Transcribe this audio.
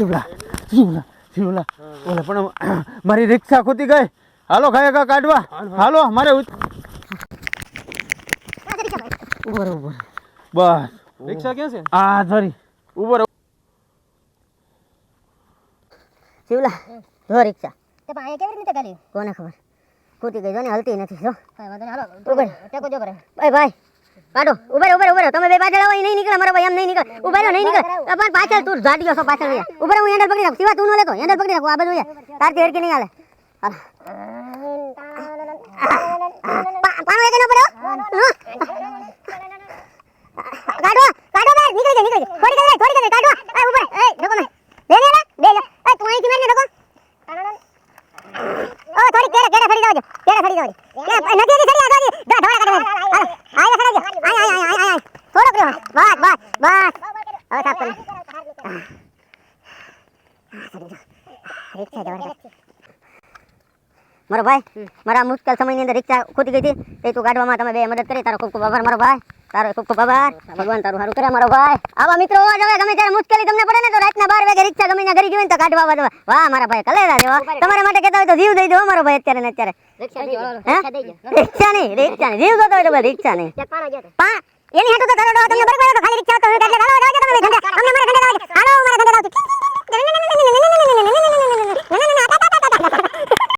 શિવલા શિવલા શિવલા ઓલે પણ મારી રિક્ષા ખૂટી ગઈ. હાલો ખાયા કાઢવા. હાલો મારે ઉભો બસ રિક્ષા ક્યાં છે? આ સોરી ઉભો રહો. શિવલા જો રિક્ષા તે પણ અહીંયા કેવી રીતે ગાડી કોને ખબર ખૂટી ગઈ જો ને હલતી નથી જો કાંઈ વાંધો નહીં હાલો ઉભો ટેકો જો કરે ભાઈ કાઢો ઉભો રહો તમે બે પાછળ આવો. નહીં નીકળે મારો ભાઈ એમ નહીં નીકળે. ઉભા રહો નહીં નીકળે પણ પાછળ તું જાડીયો છો પાછળ રહ્યા. ઉભો રહો હું હેન્ડલ પકડી રાખું. સિવા તું ન લેતો હેન્ડલ પકડી રાખું. આ બધું તારથી હેરકી નહીં હાલે. પાણો એક ન પડ્યો. કાઢો કાઢો બહાર નીકળી જાય થોડી કઈ કાઢો. એ ઉભો એ ડકો મે બે લે એ તું અહીંથી મેને ડકો. ઓ થોડી કેડા ફરી જાવજો. કે નથી સડી આગળ ધોળા કાઢો. આય સડી આય થોડો પ્રેમ બસ હવે સાફ કરી. રિક્ષા જવા મારો ભાઈ મારા મુશ્કેલ સમયની અંદર રિક્ષા ખૂટી ગઈ હતી તે તું કાઢવામાં તમે બે મદદ કરી. તારો ખૂબ ખૂબ આભાર મારો ભાઈ. તારો ખૂબ ખૂબ આભાર. ભગવાન તારું સારું કરે મારો ભાઈ. આવા મિત્રો હોવા જોઈએ. ગમે ત્યારે મુશ્કેલી તમને પડે ને તો રાતના 12 વાગે રિક્ષા ગમે ત્યાં ઘરી જોઈને તો કાઢવા વાળા. વાહ મારા ભાઈ કલેરા દેવા. તમારા માટે કહેતા હોય તો જીવ દઈ દો મારો ભાઈ અત્યારે ને અત્યારે. રિક્ષા નહીં જીવ દો તો રિક્ષા નહીં એની હાટુ તો તારો તમને બરાબર તો ખાલી રિક્ષા તો એટલે હાલો જાજો તમે ધંધા અમને મારા ધંધા હાલો મારા ધંધા